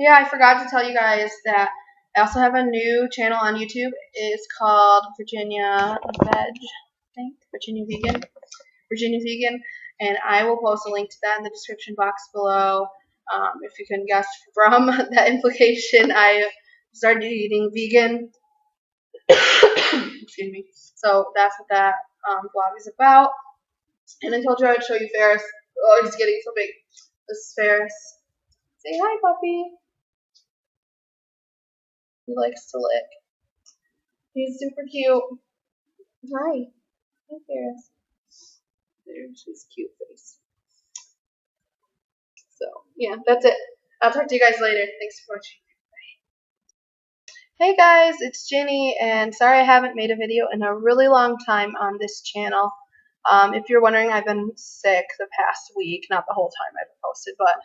Yeah, I forgot to tell you guys that I also have a new channel on YouTube. It's called Virginia Veg, I think. Virginia Vegan. And I will post a link to that in the description box below. If you can guess from that implication, I started eating vegan. Excuse me. So that's what that vlog is about. And I told you I would show you Ferris. Oh, he's getting so big. This is Ferris. Say hi, puppy. He likes to lick. He's super cute. Hi. Hi, Ferris. There's his cute face. So, yeah, that's it. I'll talk to you guys later. Thanks for watching. Hey guys, it's Ginny, and sorry I haven't made a video in a really long time on this channel. If you're wondering, I've been sick the past week. Not the whole time I've posted, but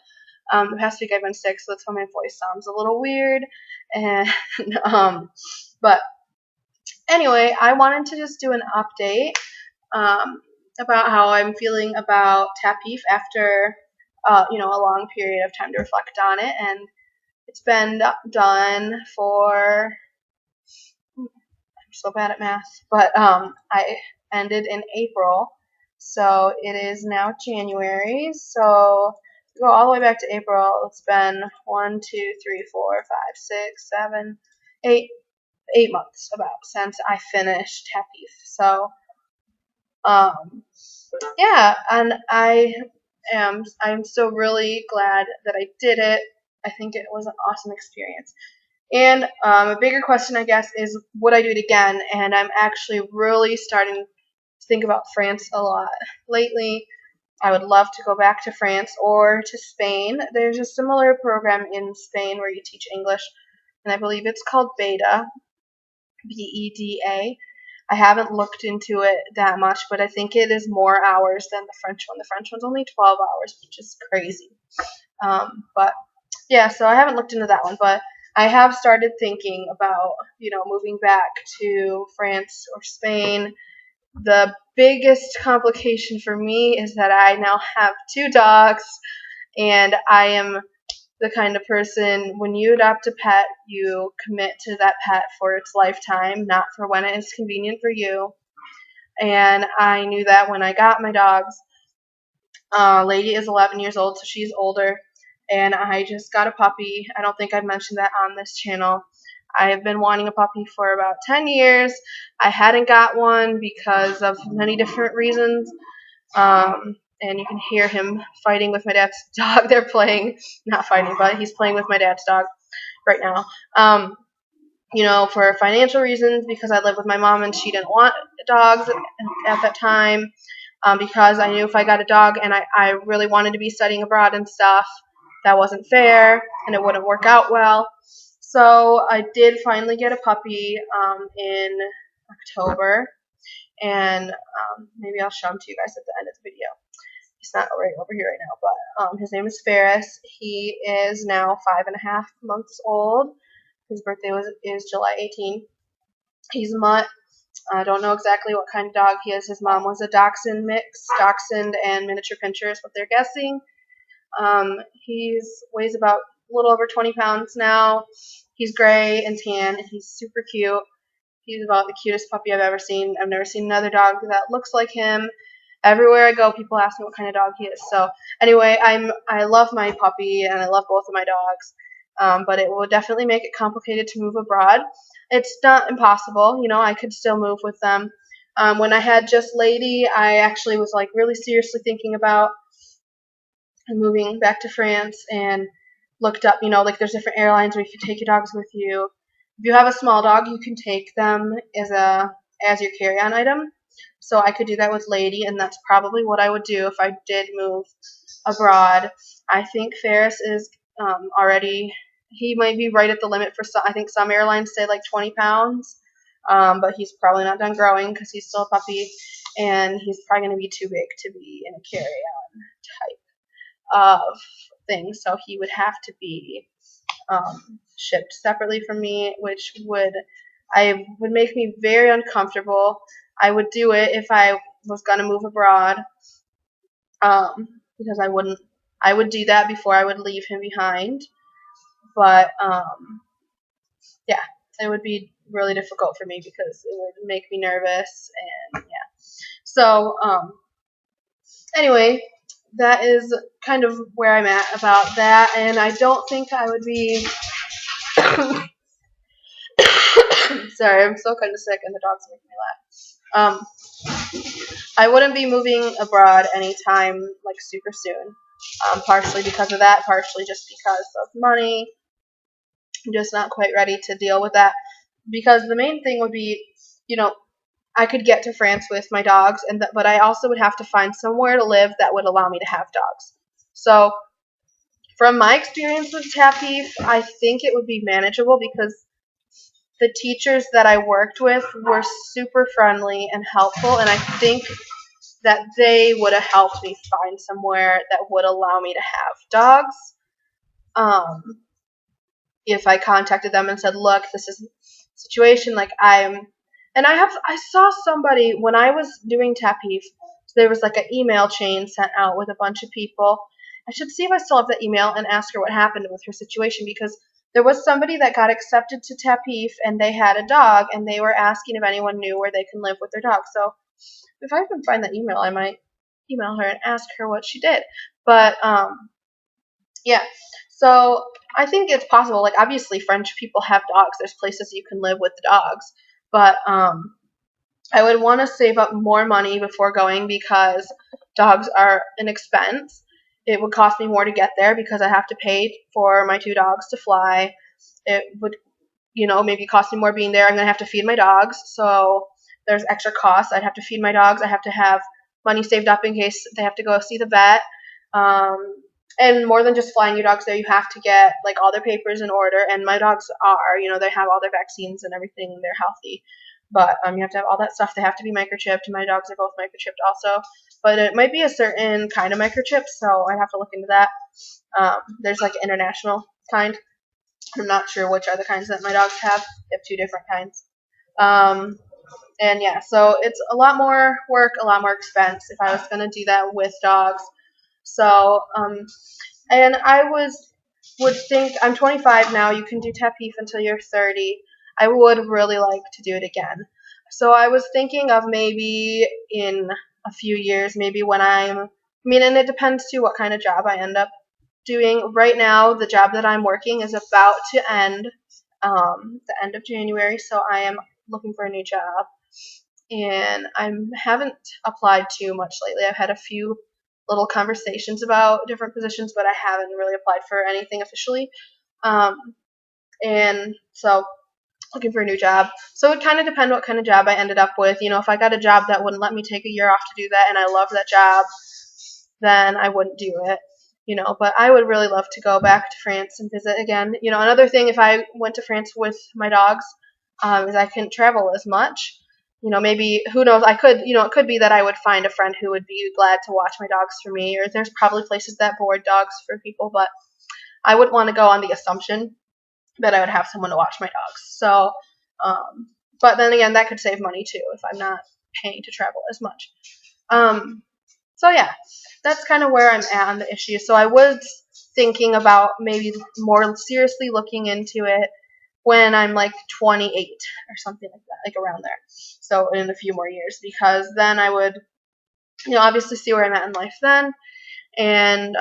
the past week I've been sick, so that's why my voice sounds a little weird. And but anyway, I wanted to just do an update about how I'm feeling about TAPIF after a long period of time to reflect on it, and it's been done for. I'm so bad at math, but I ended in April, so it is now January. So go all the way back to April. It's been 1, 2, 3, 4, 5, 6, 7, 8 months about since I finished TAPIF. So yeah, and I'm still really glad that I did it. I think it was an awesome experience. And a bigger question, I guess, is would I do it again? And I'm actually really starting to think about France a lot lately. I would love to go back to France or to Spain. There's a similar program in Spain where you teach English, and I believe it's called BEDA, BEDA. I haven't looked into it that much, but I think it is more hours than the French one. The French one's only 12 hours, which is crazy. But yeah, so I haven't looked into that one, but I have started thinking about, moving back to France or Spain. The biggest complication for me is that I now have 2 dogs, and I am the kind of person, when you adopt a pet, you commit to that pet for its lifetime, not for when it is convenient for you. And I knew that when I got my dogs. Lady is 11 years old, so she's older, and I just got a puppy. I don't think I've mentioned that on this channel. I have been wanting a puppy for about 10 years. I hadn't got one because of many different reasons. And you can hear him fighting with my dad's dog. They're playing, not fighting, but he's playing with my dad's dog right now. For financial reasons, because I lived with my mom and she didn't want dogs at that time. Because I knew if I got a dog and I really wanted to be studying abroad and stuff, that wasn't fair and it wouldn't work out well. So I did finally get a puppy in October, and maybe I'll show him to you guys at the end of the video. He's not right over here right now, but his name is Ferris. He is now 5.5 months old. His birthday is July 18th. He's a mutt. I don't know exactly what kind of dog he is. His mom was a dachshund mix. Dachshund and miniature pinscher is what they're guessing. He weighs about a little over 20 pounds now. He's gray and tan, and he's super cute. He's about the cutest puppy I've ever seen. I've never seen another dog that looks like him. Everywhere I go, people ask me what kind of dog he is. So anyway, I love my puppy, and I love both of my dogs. But it will definitely make it complicated to move abroad. It's not impossible, I could still move with them. When I had just Lady, I actually was really seriously thinking about moving back to France, and looked up, there's different airlines where you can take your dogs with you. If you have a small dog, you can take them as your carry-on item. So I could do that with Lady, and that's probably what I would do if I did move abroad. I think Ferris is already. He might be right at the limit for some. I think some airlines say 20 pounds, but he's probably not done growing because he's still a puppy, and he's probably going to be too big to be in a carry-on type of thing. So he would have to be shipped separately from me, which would make me very uncomfortable. I would do it if I was going to move abroad, because I would do that before I would leave him behind. but yeah, it would be really difficult for me because it would make me nervous, and yeah. So anyway, that is kind of where I'm at about that, and I don't think I would be. Sorry, I'm still kind of sick, and the dog's making me laugh. I wouldn't be moving abroad anytime like super soon. Partially because of that, partially just because of money. I'm just not quite ready to deal with that. Because the main thing would be, you know, I could get to France with my dogs, but I also would have to find somewhere to live that would allow me to have dogs. So, from my experience with TAPIF, I think it would be manageable because the teachers that I worked with were super friendly and helpful, and I think that they would have helped me find somewhere that would allow me to have dogs. If I contacted them and said, "Look, this is the situation. Like I saw somebody when I was doing TAPIF. There was like an email chain sent out with a bunch of people. I should see if I still have that email and ask her what happened with her situation because there was somebody that got accepted to TAPIF and they had a dog and they were asking if anyone knew where they can live with their dog. So if I can find that email, I might email her and ask her what she did. But yeah. So I think it's possible. Like obviously French people have dogs. There's places you can live with the dogs. But I would want to save up more money before going because dogs are an expense. It would cost me more to get there because I have to pay for my 2 dogs to fly. It would, maybe cost me more being there. I'm going to have to feed my dogs. So there's extra costs. I'd have to feed my dogs. I have to have money saved up in case they have to go see the vet. And more than just flying your dogs there, you have to get like all their papers in order. And my dogs are, they have all their vaccines and everything. They're healthy. But you have to have all that stuff. They have to be microchipped. My dogs are both microchipped also. But it might be a certain kind of microchip, so I'd have to look into that. There's like an international kind. I'm not sure which are the kinds that my dogs have. They have 2 different kinds. And yeah, so it's a lot more work, a lot more expense if I was going to do that with dogs. So, and I would think, I'm 25 now, you can do TAPIF until you're 30. I would really like to do it again. So I was thinking of maybe in a few years, maybe when and it depends too what kind of job I end up doing. Right now, the job that I'm working is about to end the end of January, so I am looking for a new job. And I haven't applied too much lately. I've had a few little conversations about different positions, but I haven't really applied for anything officially. And so looking for a new job. So it would kind of depend what kind of job I ended up with. If I got a job that wouldn't let me take a year off to do that and I loved that job, then I wouldn't do it. But I would really love to go back to France and visit again. Another thing, if I went to France with my dogs, is I couldn't travel as much. Maybe, who knows, I could, it could be that I would find a friend who would be glad to watch my dogs for me, or there's probably places that board dogs for people, but I wouldn't want to go on the assumption that I would have someone to watch my dogs. So, but then again, that could save money too if I'm not paying to travel as much. So yeah, that's kind of where I'm at on the issue. So I was thinking about maybe more seriously looking into it when I'm like 28 or something like that, like around there. So in a few more years, because then I would, obviously see where I'm at in life then. And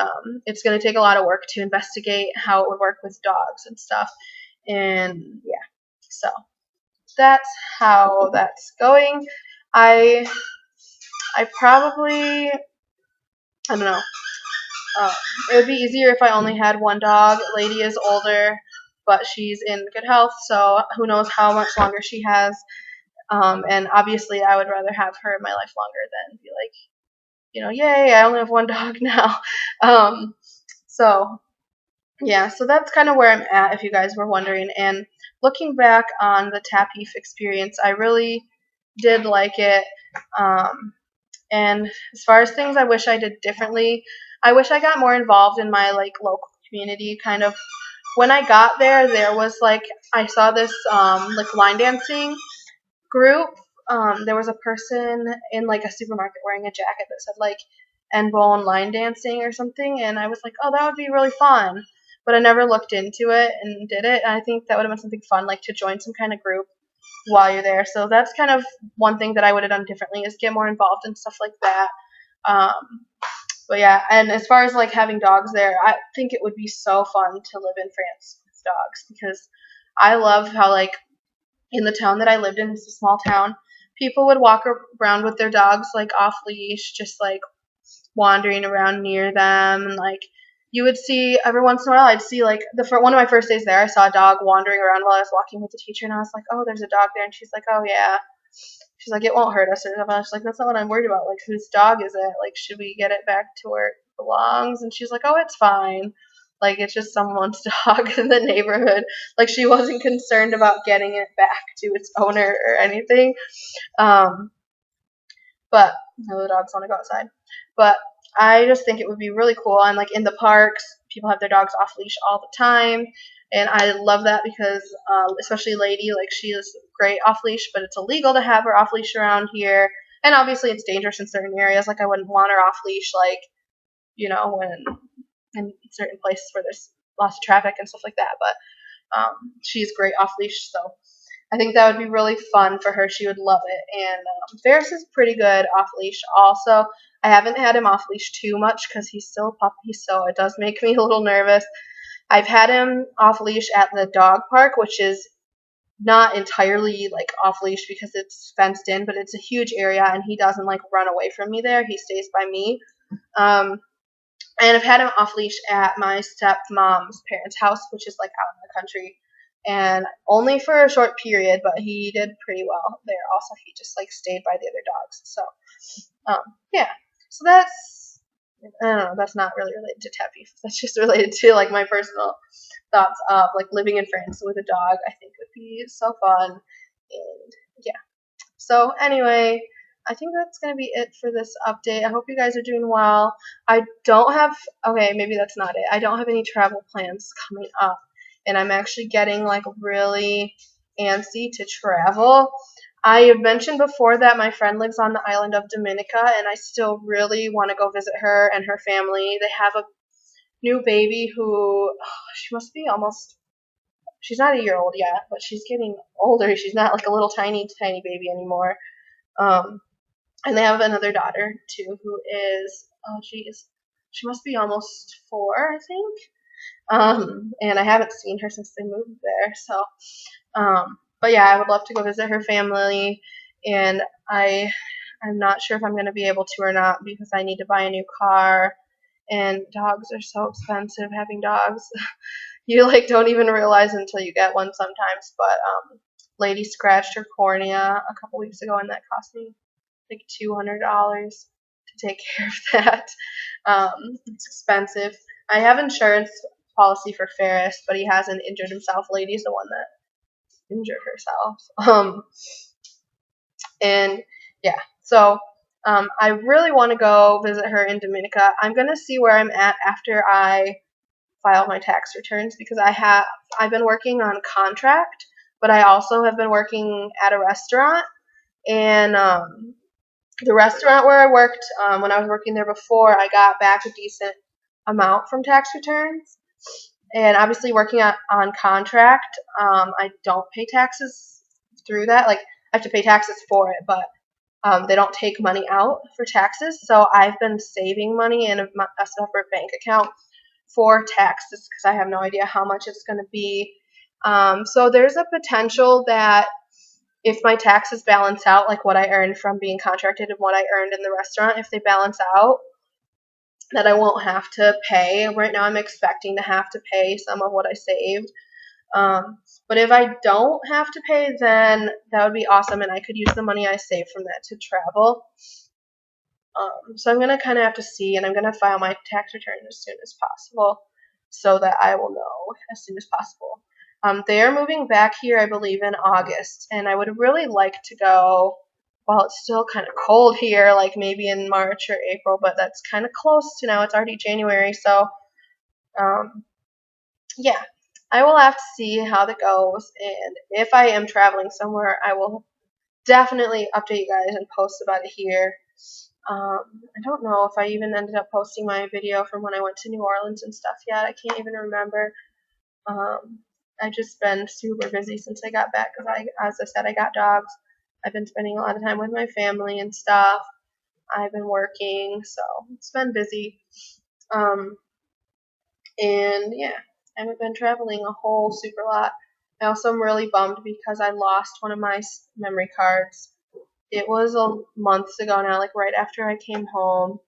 it's going to take a lot of work to investigate how it would work with dogs and stuff. And yeah, so that's how that's going. I probably, I don't know. It would be easier if I only had one dog. Lady is older, but she's in good health, so who knows how much longer she has. And obviously, I would rather have her in my life longer than be like, yay, I only have one dog now. So, yeah, so that's kind of where I'm at, if you guys were wondering. And looking back on the TAPIF experience, I really did like it. And as far as things I wish I did differently, I wish I got more involved in my local community. Kind of when I got there, there was I saw this line dancing group. There was a person in a supermarket wearing a jacket that said en bone line dancing or something, and I was like, oh, that would be really fun. but I never looked into it and did it. And I think that would have been something fun, like to join some kind of group while you're there. So that's kind of one thing that I would have done differently, is get more involved in stuff like that. But yeah, and as far as like having dogs there, I think it would be so fun to live in France with dogs, because I love how, like, in the town that I lived in, it's a small town, people would walk around with their dogs like off leash, just like wandering around near them, and like you would see every once in a while, I'd see like one of my first days there, I saw a dog wandering around while I was walking with the teacher, and I was like, oh, there's a dog there, and she's like, oh yeah. She's like, it won't hurt us or something. I was like, that's not what I'm worried about. Like, whose dog is it? Like, should we get it back to where it belongs? And she's like, oh, it's fine. Like, it's just someone's dog in the neighborhood. Like, she wasn't concerned about getting it back to its owner or anything. But no, the dogs want to go outside. But I just think it would be really cool. And like in the parks, people have their dogs off leash all the time. And I love that because, especially Lady, like she is great off leash, but it's illegal to have her off leash around here. And obviously it's dangerous in certain areas. Like I wouldn't want her off leash, like, you know, when in certain places where there's lots of traffic and stuff like that. But she's great off leash, so I think that would be really fun for her. She would love it. And Ferris is pretty good off leash also. I haven't had him off leash too much because he's still a puppy, so it does make me a little nervous. I've had him off leash at the dog park, which is not entirely like off leash because it's fenced in, but it's a huge area, and he doesn't like run away from me there. He stays by me. And I've had him off leash at my stepmom's parents' house, which is like out in the country, and only for a short period, but he did pretty well there. Also, he just like stayed by the other dogs. So, yeah. So that's, I don't know, that's not really related to TAPIF. That's just related to like my personal thoughts of like living in France with a dog. I think would be so fun. And yeah. So anyway, I think that's going to be it for this update. I hope you guys are doing well. Okay, maybe that's not it. I don't have any travel plans coming up, and I'm actually getting like really antsy to travel. I have mentioned before that my friend lives on the island of Dominica, and I still really want to go visit her and her family. They have a new baby who, she must be almost, she's not a year old yet, but she's getting older. She's not like a little tiny baby anymore. And they have another daughter too, who is, she must be almost 4, I think. And I haven't seen her since they moved there. So, but yeah, I would love to go visit her family, and I'm not sure if I'm going to be able to or not because I need to buy a new car, and dogs are so expensive. Having dogs, you like don't even realize until you get one sometimes. But Lady scratched her cornea a couple weeks ago, and that cost me like $200 to take care of that. It's expensive. I have insurance policy for Ferris, but he hasn't injured himself. Lady's the one that injured herself. And yeah, so I really want to go visit her in Dominica. I'm gonna see where I'm at after I file my tax returns, because I've been working on contract, but I also have been working at a restaurant, and the restaurant where I worked, when I was working there before, I got back a decent amount from tax returns. And obviously working on contract, I don't pay taxes through that. Like, I have to pay taxes for it, but they don't take money out for taxes. So I've been saving money in a separate bank account for taxes because I have no idea how much it's going to be. So there's a potential that if my taxes balance out, like what I earned from being contracted and what I earned in the restaurant, if they balance out, that I won't have to pay. Right now I'm expecting to have to pay some of what I saved. But if I don't have to pay, then that would be awesome, and I could use the money I saved from that to travel. So I'm going to kind of have to see, and I'm going to file my tax return as soon as possible so that I will know as soon as possible. They are moving back here, I believe, in August, and I would really like to go while it's still kind of cold here, like maybe in March or April, but that's kind of close to now. It's already January, so yeah, I will have to see how that goes, and if I am traveling somewhere, I will definitely update you guys and post about it here. I don't know if I even ended up posting my video from when I went to New Orleans and stuff yet. I can't even remember. I've just been super busy since I got back because as I said, I got dogs. I've been spending a lot of time with my family and stuff. I've been working, so it's been busy. And yeah, I haven't been traveling a whole super lot. I also am really bummed because I lost one of my memory cards. It was months ago now, like right after I came home.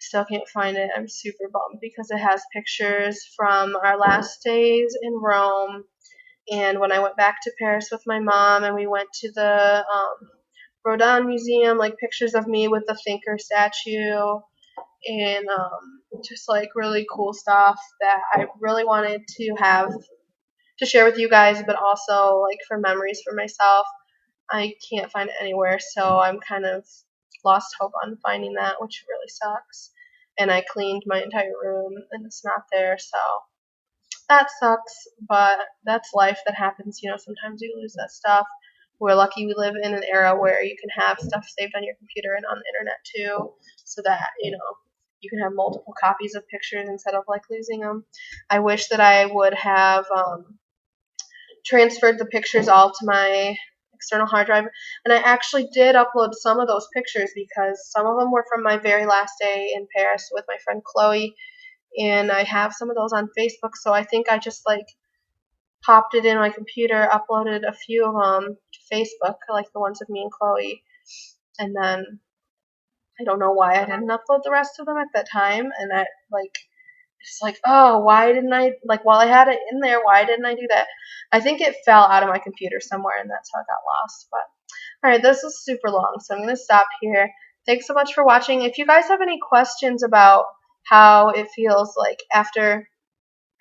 Still can't find it. I'm super bummed because it has pictures from our last days in Rome and when I went back to Paris with my mom and we went to the Rodin Museum, like pictures of me with the Thinker statue and just like really cool stuff that I really wanted to have to share with you guys, but also like for memories for myself. I can't find it anywhere, so I'm kind of lost hope on finding that, which really sucks. And I cleaned my entire room and it's not there, so that sucks, but that's life that happens. Sometimes you lose that stuff. We're lucky we live in an era where you can have stuff saved on your computer and on the internet too, so that, you can have multiple copies of pictures instead of like losing them. I wish that I would have transferred the pictures all to my external hard drive, and I actually did upload some of those pictures because some of them were from my very last day in Paris with my friend Chloe, and I have some of those on Facebook, so I think I just like popped it in my computer, uploaded a few of them to Facebook, like the ones of me and Chloe, and then I don't know why I didn't upload the rest of them at that time, and I it's like, oh, why didn't I, like, while I had it in there, why didn't I do that? I think it fell out of my computer somewhere, and that's how it got lost. But, alright, this is super long, so I'm going to stop here. Thanks so much for watching. If you guys have any questions about how it feels like after,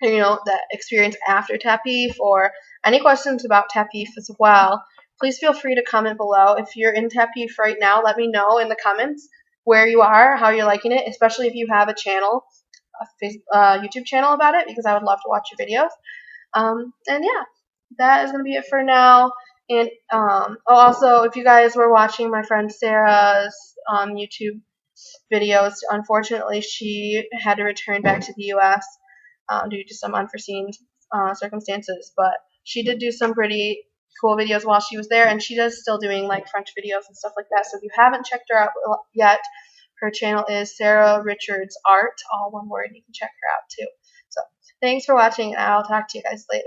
the experience after TAPIF, or any questions about TAPIF as well, please feel free to comment below. If you're in TAPIF right now, let me know in the comments where you are, how you're liking it, especially if you have a channel, YouTube channel about it, because I would love to watch your videos. And yeah, that is going to be it for now. And also, if you guys were watching my friend Sarah's YouTube videos, unfortunately she had to return back to the U.S. Due to some unforeseen circumstances, but she did do some pretty cool videos while she was there, and she does still doing like French videos and stuff like that. So if you haven't checked her out yet, her channel is Sarah Richards Art, all one word. You can check her out too. So thanks for watching, and I'll talk to you guys later.